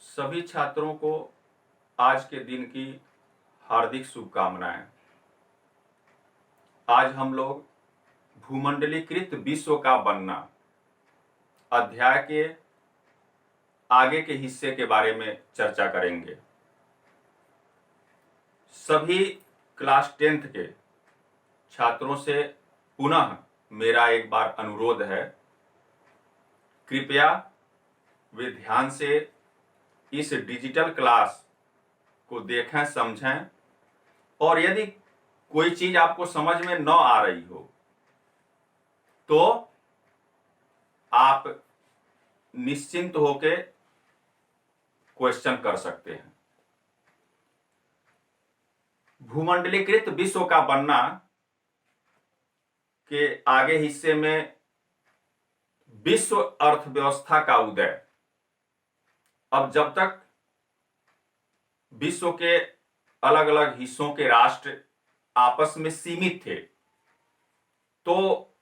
सभी छात्रों को आज के दिन की हार्दिक शुभकामनाएं। आज हम लोग भूमंडलीकृत विश्व का बनना अध्याय के आगे के हिस्से के बारे में चर्चा करेंगे। सभी क्लास 10th के छात्रों से पुनः मेरा एक बार अनुरोध है, कृपया वे ध्यान से इस डिजिटल क्लास को देखें, समझें, और यदि कोई चीज आपको समझ में न आ रही हो तो आप निश्चिंत होकर क्वेश्चन कर सकते हैं। भूमंडलीकृत विश्व का बनना के आगे हिस्से में विश्व अर्थव्यवस्था का उदय। अब जब तक विश्व के अलग अलग हिस्सों के राष्ट्र आपस में सीमित थे तो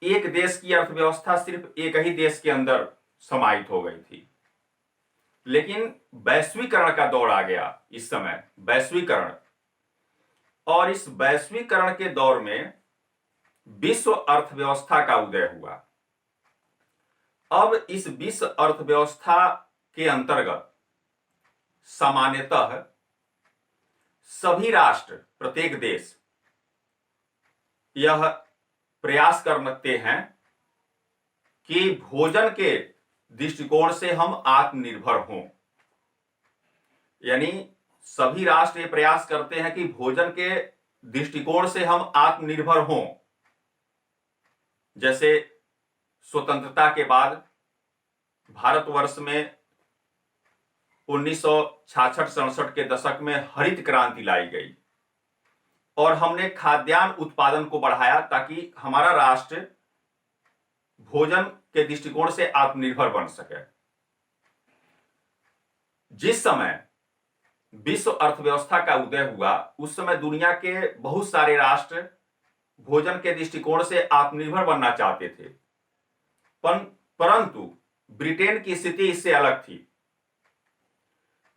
एक देश की अर्थव्यवस्था सिर्फ एक ही देश के अंदर समाहित हो गई थी। लेकिन वैश्वीकरण का दौर आ गया इस समय, वैश्वीकरण, और इस वैश्वीकरण के दौर में विश्व अर्थव्यवस्था का उदय हुआ। अब इस विश्व अर्थव्यवस्था के अंतर्गत सामान्यतः सभी राष्ट्र, प्रत्येक देश यह प्रयास करते हैं कि भोजन के दृष्टिकोण से हम आत्मनिर्भर हों। यानी सभी राष्ट्र ये प्रयास करते हैं कि भोजन के दृष्टिकोण से हम आत्मनिर्भर हों। जैसे स्वतंत्रता के बाद भारतवर्ष में 1966-67 के दशक में हरित क्रांति लाई गई और हमने खाद्यान्न उत्पादन को बढ़ाया ताकि हमारा राष्ट्र भोजन के दृष्टिकोण से आत्मनिर्भर बन सके। जिस समय विश्व अर्थव्यवस्था का उदय हुआ उस समय दुनिया के बहुत सारे राष्ट्र भोजन के दृष्टिकोण से आत्मनिर्भर बनना चाहते थे, परंतु ब्रिटेन की स्थिति इससे अलग थी।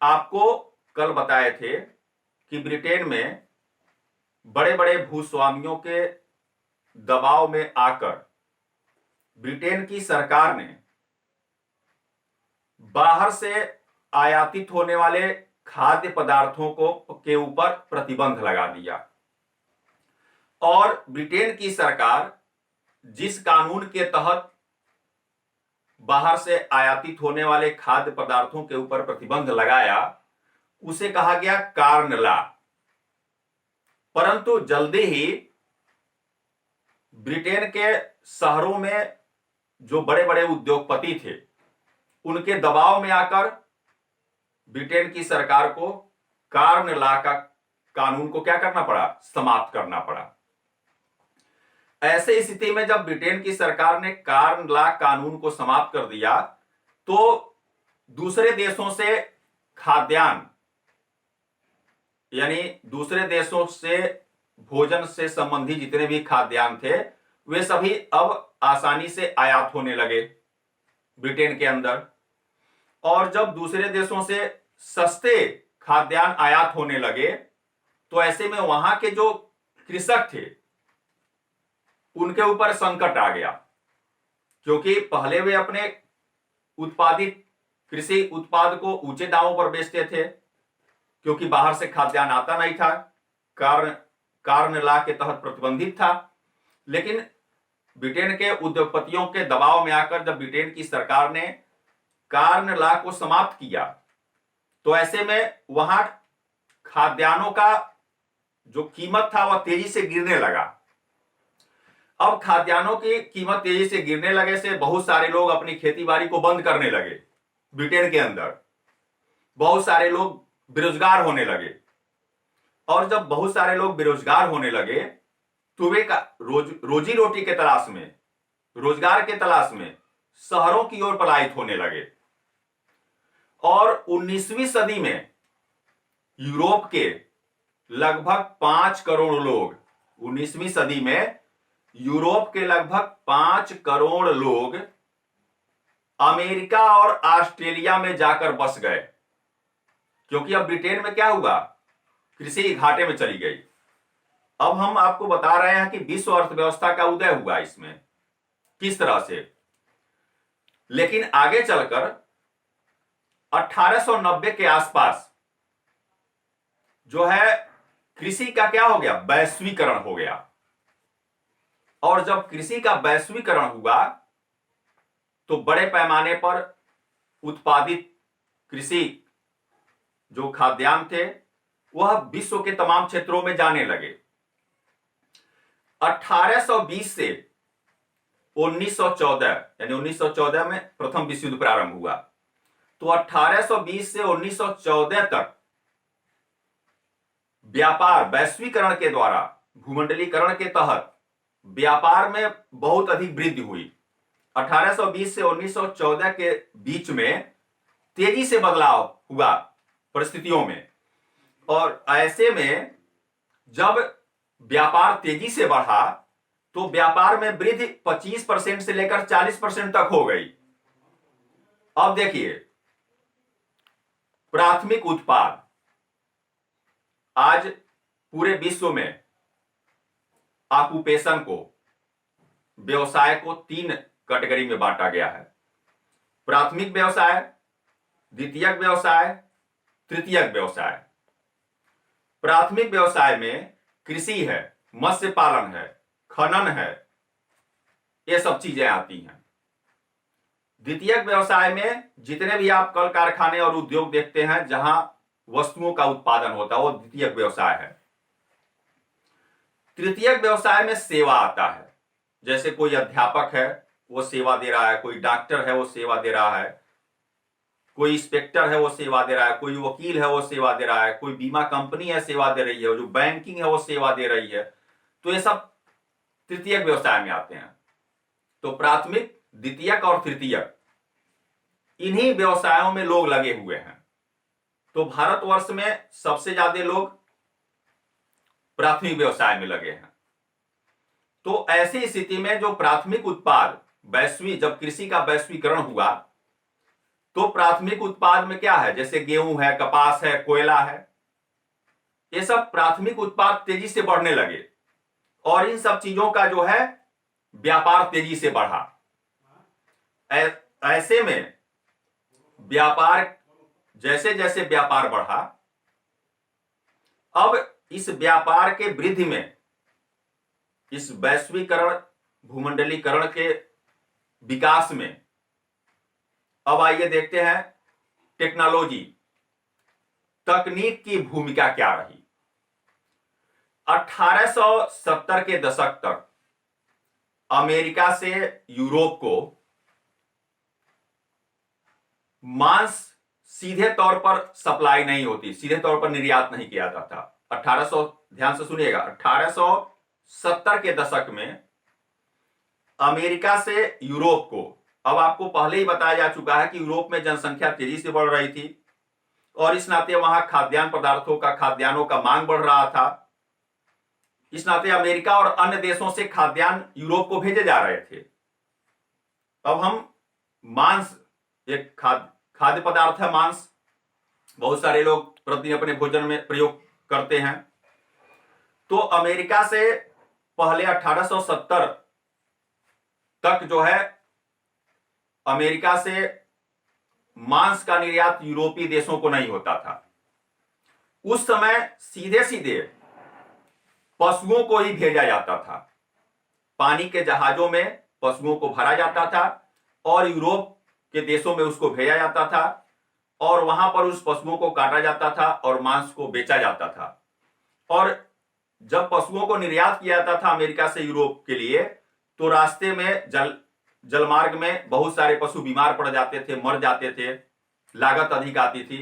आपको कल बताए थे कि ब्रिटेन में बड़े बड़े भूस्वामियों के दबाव में आकर ब्रिटेन की सरकार ने बाहर से आयातित होने वाले खाद्य पदार्थों को के ऊपर प्रतिबंध लगा दिया और ब्रिटेन की सरकार जिस कानून के तहत बाहर से आयातित होने वाले खाद्य पदार्थों के ऊपर प्रतिबंध लगाया उसे कहा गया कार्न लॉ। परंतु जल्दी ही ब्रिटेन के शहरों में जो बड़े बड़े उद्योगपति थे उनके दबाव में आकर ब्रिटेन की सरकार को कार्न लॉ का कानून को क्या करना पड़ा, समाप्त करना पड़ा। ऐसे स्थिति में जब ब्रिटेन की सरकार ने कार्न लॉ कानून को समाप्त कर दिया तो दूसरे देशों से खाद्यान्न, यानी दूसरे देशों से भोजन से संबंधित जितने भी खाद्यान्न थे वे सभी अब आसानी से आयात होने लगे ब्रिटेन के अंदर। और जब दूसरे देशों से सस्ते खाद्यान्न आयात होने लगे तो ऐसे में वहां के जो कृषक थे उनके ऊपर संकट आ गया, क्योंकि पहले वे अपने उत्पादित कृषि उत्पाद को ऊंचे दामों पर बेचते थे क्योंकि बाहर से खाद्यान्न आता नहीं था, कार्न लॉ के तहत प्रतिबंधित था। लेकिन ब्रिटेन के उद्योगपतियों के दबाव में आकर जब ब्रिटेन की सरकार ने कार्न लॉ को समाप्त किया तो ऐसे में वहां खाद्यान्नों का जो कीमत था वह तेजी से गिरने लगा। अब खाद्यान्नों की कीमत तेजी से गिरने लगे से बहुत सारे लोग अपनी खेती बाड़ी को बंद करने लगे। ब्रिटेन के अंदर बहुत सारे लोग बेरोजगार होने लगे और जब बहुत सारे लोग बेरोजगार होने लगे तो वे रोजी रोटी के तलाश में, रोजगार के तलाश में शहरों की ओर पलायित होने लगे। और 19वीं सदी में यूरोप के लगभग 5 करोड़ लोग, 19वीं सदी में यूरोप के लगभग 5 करोड़ लोग अमेरिका और ऑस्ट्रेलिया में जाकर बस गए। क्योंकि अब ब्रिटेन में क्या हुआ, कृषि घाटे में चली गई। अब हम आपको बता रहे हैं कि विश्व अर्थव्यवस्था का उदय हुआ इसमें किस तरह से। लेकिन आगे चलकर 1890 के आसपास जो है कृषि का क्या हो गया, वैश्वीकरण हो गया। और जब कृषि का वैश्वीकरण हुआ तो बड़े पैमाने पर उत्पादित कृषि जो खाद्यान्न थे वह विश्व के तमाम क्षेत्रों में जाने लगे। 1820 से 1914 यानी 1914 में प्रथम विश्व युद्ध प्रारंभ हुआ, तो 1820 से 1914 तक व्यापार वैश्वीकरण के द्वारा, भूमंडलीकरण के तहत व्यापार में बहुत अधिक वृद्धि हुई। 1820 से 1914 के बीच में तेजी से बदलाव हुआ परिस्थितियों में, और ऐसे में जब व्यापार तेजी से बढ़ा तो व्यापार में वृद्धि 25% से लेकर 40% तक हो गई। अब देखिए, प्राथमिक उत्पाद आज पूरे विश्व में ऑक्यूपेशन को, व्यवसाय को 3 कैटेगरी में बांटा गया है। प्राथमिक व्यवसाय, द्वितीयक व्यवसाय, तृतीयक व्यवसाय। प्राथमिक व्यवसाय में कृषि है, मत्स्य पालन है, खनन है, ये सब चीजें आती हैं। द्वितीयक व्यवसाय में जितने भी आप कल कारखाने और उद्योग देखते हैं जहां वस्तुओं का उत्पादन होता है वो द्वितीयक व्यवसाय है। तृतीयक व्यवसाय में सेवा आता है, जैसे कोई अध्यापक है वो सेवा दे रहा है, कोई डॉक्टर है वो सेवा दे रहा है, कोई इंस्पेक्टर है वो सेवा दे रहा है, कोई वकील है वो सेवा दे रहा है, कोई बीमा कंपनी है सेवा दे रही है, जो बैंकिंग है वो सेवा दे रही है। तो ये सब तृतीयक व्यवसाय में आते हैं। तो प्राथमिक, द्वितीयक और तृतीयक, इन्हीं व्यवसायों में लोग लगे हुए हैं। तो भारतवर्ष में सबसे ज्यादा लोग प्राथमिक व्यवसाय में लगे हैं। तो ऐसी स्थिति में जो प्राथमिक उत्पाद जब कृषि का वैश्वीकरण हुआ तो प्राथमिक उत्पाद में क्या है, जैसे गेहूं है, कपास है, कोयला है, ये सब प्राथमिक उत्पाद तेजी से बढ़ने लगे और इन सब चीजों का जो है व्यापार तेजी से बढ़ा। ऐसे में व्यापार, जैसे जैसे व्यापार बढ़ा, अब इस व्यापार के वृद्धि में, इस वैश्वीकरण, भूमंडलीकरण के विकास में, अब आइए देखते हैं टेक्नोलॉजी, तकनीक की भूमिका क्या रही। 1870 के दशक तक अमेरिका से यूरोप को मांस सीधे तौर पर सप्लाई नहीं होती, सीधे तौर पर निर्यात नहीं किया जाता। 1800, ध्यान से सुनिएगा, 1870 के दशक में अमेरिका से यूरोप को, अब आपको पहले ही बताया जा चुका है कि यूरोप में जनसंख्या तेजी से बढ़ रही थी और इस नाते वहां खाद्यान्न पदार्थों का, खाद्यान्नों का मांग बढ़ रहा था। इस नाते अमेरिका और अन्य देशों से खाद्यान्न यूरोप को भेजे जा रहे थे। अब हम मांस, एक खाद्य पदार्थ है मांस, बहुत सारे लोग प्रतिदिन अपने भोजन में प्रयोग करते हैं। तो अमेरिका से पहले 1870 तक जो है अमेरिका से मांस का निर्यात यूरोपीय देशों को नहीं होता था। उस समय सीधे सीधे पशुओं को ही भेजा जाता था, पानी के जहाजों में पशुओं को भरा जाता था और यूरोप के देशों में उसको भेजा जाता था और वहां पर उस पशुओं को काटा जाता था और मांस को बेचा जाता था। और जब पशुओं को निर्यात किया जाता था अमेरिका से यूरोप के लिए, तो रास्ते में जलमार्ग में बहुत सारे पशु बीमार पड़ जाते थे, मर जाते थे, लागत अधिक आती थी।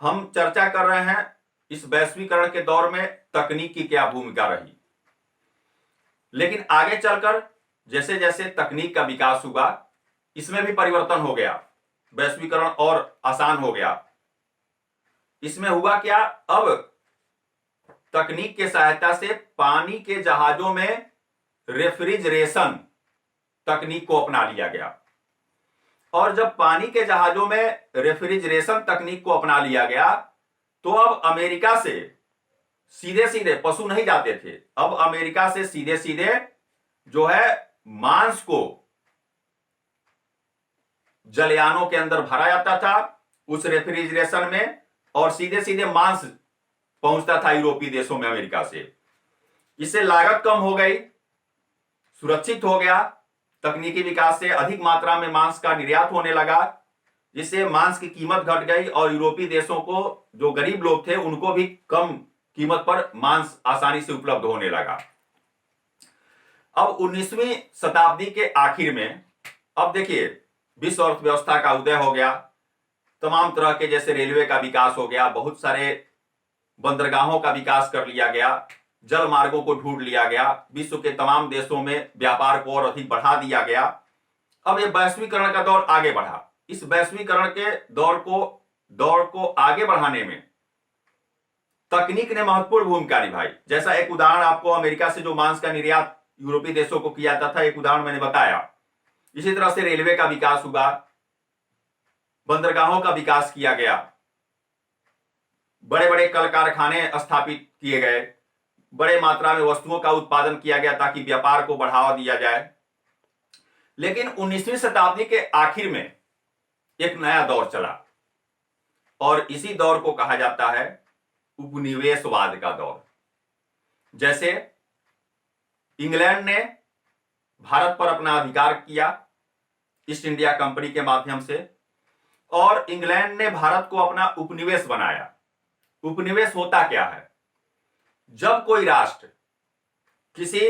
हम चर्चा कर रहे हैं इस वैश्वीकरण के दौर में तकनीक की क्या भूमिका रही। लेकिन आगे चलकर जैसे जैसे तकनीक का विकास हुआ, इसमें भी परिवर्तन हो गया, वैश्वीकरण और आसान हो गया। इसमें हुआ क्या, अब तकनीक के सहायता से पानी के जहाजों में रेफ्रिजरेशन तकनीक को अपना लिया गया। और जब पानी के जहाजों में रेफ्रिजरेशन तकनीक को अपना लिया गया तो अब अमेरिका से सीधे सीधे पशु नहीं जाते थे, अब अमेरिका से सीधे सीधे जो है मांस को जलयानों के अंदर भरा जाता था उस रेफ्रिजरेशन में, और सीधे सीधे मांस पहुंचता था यूरोपीय देशों में अमेरिका से। इससे लागत कम हो गई, सुरक्षित हो गया, तकनीकी विकास से अधिक मात्रा में मांस का निर्यात होने लगा, जिससे मांस की कीमत घट गई और यूरोपीय देशों को, जो गरीब लोग थे, उनको भी कम कीमत पर मांस आसानी से उपलब्ध होने लगा। अब 19वीं शताब्दी के आखिर में, अब देखिए विश्व अर्थव्यवस्था का उदय हो गया, तमाम तरह के जैसे रेलवे का विकास हो गया, बहुत सारे बंदरगाहों का विकास कर लिया गया, जल मार्गों को ढूंढ लिया गया, विश्व के तमाम देशों में व्यापार को और अधिक बढ़ा दिया गया। अब ये वैश्वीकरण का दौर आगे बढ़ा। इस वैश्वीकरण के दौर को आगे बढ़ाने में तकनीक ने महत्वपूर्ण भूमिका निभाई। जैसा एक उदाहरण आपको अमेरिका से जो मांस का निर्यात यूरोपीय देशों को किया जाता था, एक उदाहरण मैंने बताया। इसी तरह से रेलवे का विकास हुआ, बंदरगाहों का विकास किया गया, बड़े बड़े कल कारखाने स्थापित किए गए, बड़े मात्रा में वस्तुओं का उत्पादन किया गया ताकि व्यापार को बढ़ावा दिया जाए। लेकिन 19वीं शताब्दी के आखिर में एक नया दौर चला और इसी दौर को कहा जाता है उपनिवेशवाद का दौर। जैसे इंग्लैंड ने भारत पर अपना अधिकार किया ईस्ट इंडिया कंपनी के माध्यम से, और इंग्लैंड ने भारत को अपना उपनिवेश बनाया। उपनिवेश होता क्या है? जब कोई राष्ट्र किसी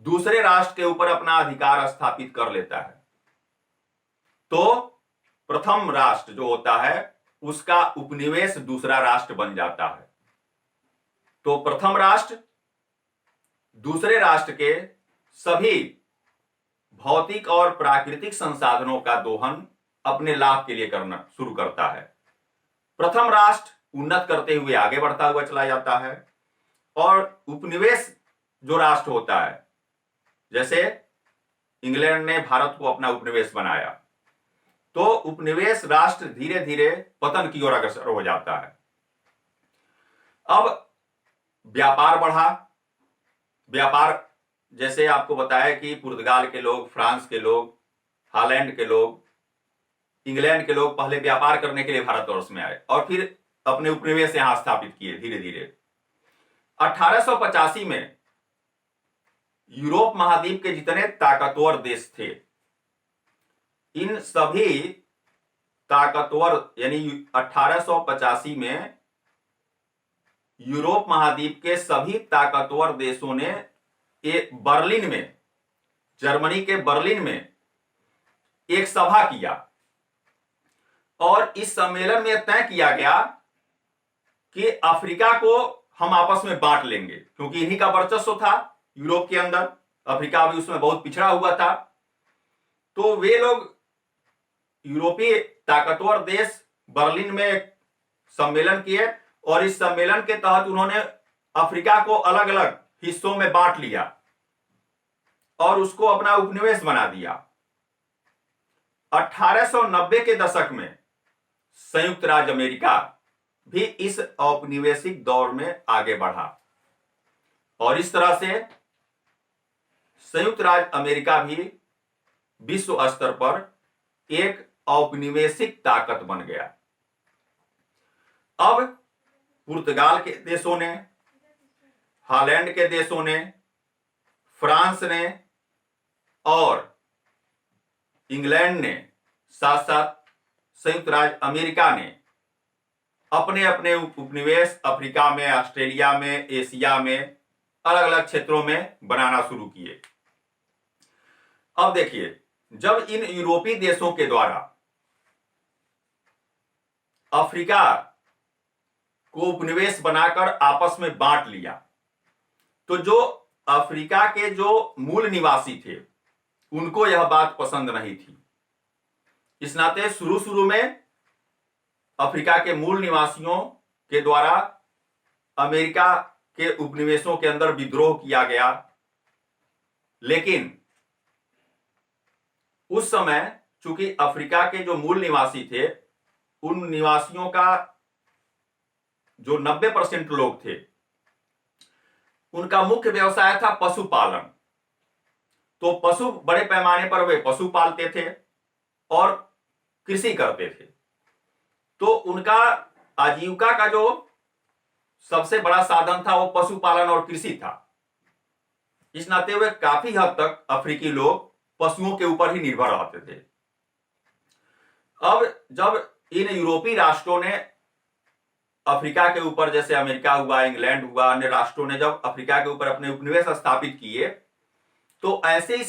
दूसरे राष्ट्र के ऊपर अपना अधिकार स्थापित कर लेता है तो प्रथम राष्ट्र जो होता है उसका उपनिवेश दूसरा राष्ट्र बन जाता है। तो प्रथम राष्ट्र दूसरे राष्ट्र के सभी भौतिक और प्राकृतिक संसाधनों का दोहन अपने लाभ के लिए करना शुरू करता है। प्रथम राष्ट्र उन्नत करते हुए आगे बढ़ता हुआ चला जाता है, और उपनिवेश जो राष्ट्र होता है, जैसे इंग्लैंड ने भारत को अपना उपनिवेश बनाया, तो उपनिवेश राष्ट्र धीरे धीरे पतन की ओर अग्रसर हो जाता है। अब व्यापार बढ़ा। व्यापार जैसे आपको बताया कि पुर्तगाल के लोग, फ्रांस के लोग, हॉलैंड के लोग, इंग्लैंड के लोग पहले व्यापार करने के लिए भारतवर्ष में आए और फिर अपने उपनिवेश यहां स्थापित किए धीरे धीरे। 1885 में यूरोप महाद्वीप के जितने ताकतवर देश थे, इन सभी ताकतवर, यानी 1885 में यूरोप महाद्वीप के सभी ताकतवर देशों ने बर्लिन में, जर्मनी के बर्लिन में एक सभा किया, और इस सम्मेलन में तय किया गया कि अफ्रीका को हम आपस में बांट लेंगे, क्योंकि इन्हीं का वर्चस्व था यूरोप के अंदर। अफ्रीका भी उसमें बहुत पिछड़ा हुआ था। तो वे लोग, यूरोपीय ताकतवर देश, बर्लिन में सम्मेलन किए, और इस सम्मेलन के तहत उन्होंने अफ्रीका को अलग अलग हिस्सों में बांट लिया और उसको अपना उपनिवेश बना दिया। 1890 के दशक में संयुक्त राज्य अमेरिका भी इस औपनिवेशिक दौर में आगे बढ़ा, और इस तरह से संयुक्त राज्य अमेरिका भी विश्व स्तर पर एक औपनिवेशिक ताकत बन गया। अब पुर्तगाल के देशों ने, हॉलैंड के देशों ने, फ्रांस ने और इंग्लैंड ने, साथ साथ संयुक्त राज्य अमेरिका ने अपने अपने उपनिवेश अफ्रीका में, ऑस्ट्रेलिया में, एशिया में, अलग अलग क्षेत्रों में बनाना शुरू किए। अब देखिए, जब इन यूरोपीय देशों के द्वारा अफ्रीका को उपनिवेश बनाकर आपस में बांट लिया, तो जो अफ्रीका के जो मूल निवासी थे उनको यह बात पसंद नहीं थी। इस नाते शुरू शुरू में अफ्रीका के मूल निवासियों के द्वारा अमेरिका के उपनिवेशों के अंदर विद्रोह किया गया, लेकिन उस समय चूंकि अफ्रीका के जो मूल निवासी थे, उन निवासियों का जो 90% लोग थे, उनका मुख्य व्यवसाय था पशुपालन। तो पशु, बड़े पैमाने पर वे पशु पालते थे और कृषि करते थे। तो उनका आजीविका का जो सबसे बड़ा साधन था वो पशुपालन और कृषि था। इस नाते हुए काफी हद तक अफ्रीकी लोग पशुओं के ऊपर ही निर्भर रहते थे। अब जब इन यूरोपीय राष्ट्रों ने अफ्रीका के ऊपर, जैसे अमेरिका हुआ, इंग्लैंड हुआ, अन्य राष्ट्रों ने जब अफ्रीका के ऊपर अपने उपनिवेश स्थापित किए, तो ऐसी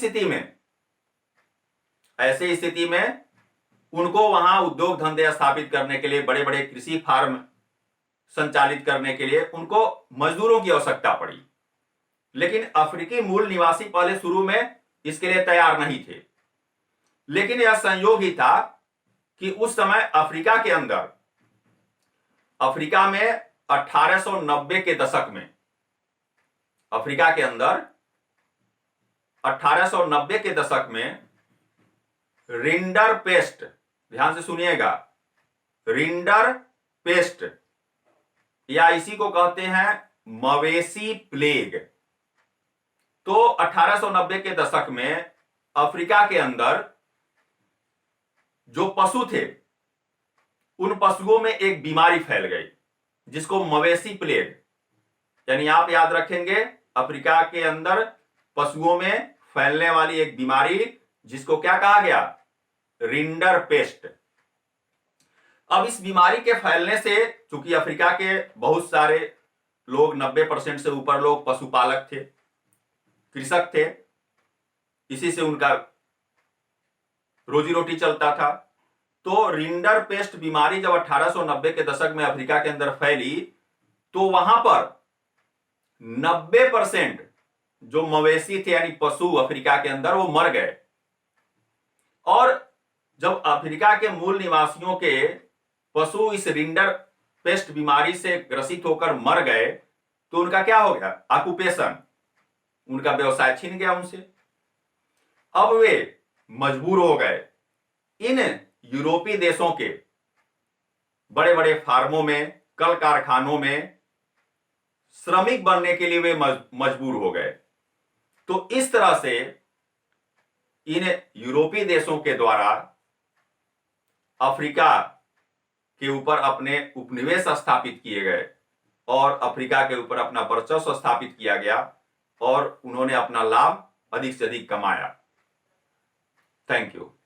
स्थिति में उनको वहां उद्योग धंधे स्थापित करने के लिए, बड़े बड़े कृषि फार्म संचालित करने के लिए उनको मजदूरों की आवश्यकता पड़ी। लेकिन अफ्रीकी मूल निवासी पहले शुरू में इसके लिए तैयार नहीं थे। लेकिन यह संयोग ही था कि उस समय अफ्रीका में 1890 के दशक में, अफ्रीका के अंदर 1890 के दशक में रिंडरपेस्ट, ध्यान से सुनिएगा, रिंडरपेस्ट, या इसी को कहते हैं मवेशी प्लेग। तो 1890 के दशक में अफ्रीका के अंदर जो पशु थे, उन पशुओं में एक बीमारी फैल गई जिसको मवेशी प्लेग, यानी आप याद रखेंगे, अफ्रीका के अंदर पशुओं में फैलने वाली एक बीमारी जिसको क्या कहा गया, रिंडरपेस्ट। अब इस बीमारी के फैलने से, चूंकि अफ्रीका के बहुत सारे लोग, 90% से ऊपर लोग पशुपालक थे, कृषक थे, इसी से उनका रोजी रोटी चलता था। तो रिंडरपेस्ट बीमारी जब 1890 के दशक में अफ्रीका के अंदर फैली, तो वहां पर 90% जो मवेशी थे, यानी पशु अफ्रीका के अंदर, वो मर गए। और जब अफ्रीका के मूल निवासियों के पशु इस रिंडरपेस्ट बीमारी से ग्रसित होकर मर गए, तो उनका क्या हो गया, ऑक्यूपेशन, उनका व्यवसाय छीन गया उनसे। अब वे मजबूर हो गए इन यूरोपीय देशों के बड़े बड़े फार्मों में, कल कारखानों में श्रमिक बनने के लिए वे मजबूर हो गए। तो इस तरह से इन यूरोपीय देशों के द्वारा अफ्रीका के ऊपर अपने उपनिवेश स्थापित किए गए और अफ्रीका के ऊपर अपना वर्चस्व स्थापित किया गया और उन्होंने अपना लाभ अधिक से अधिक कमाया। Thank you.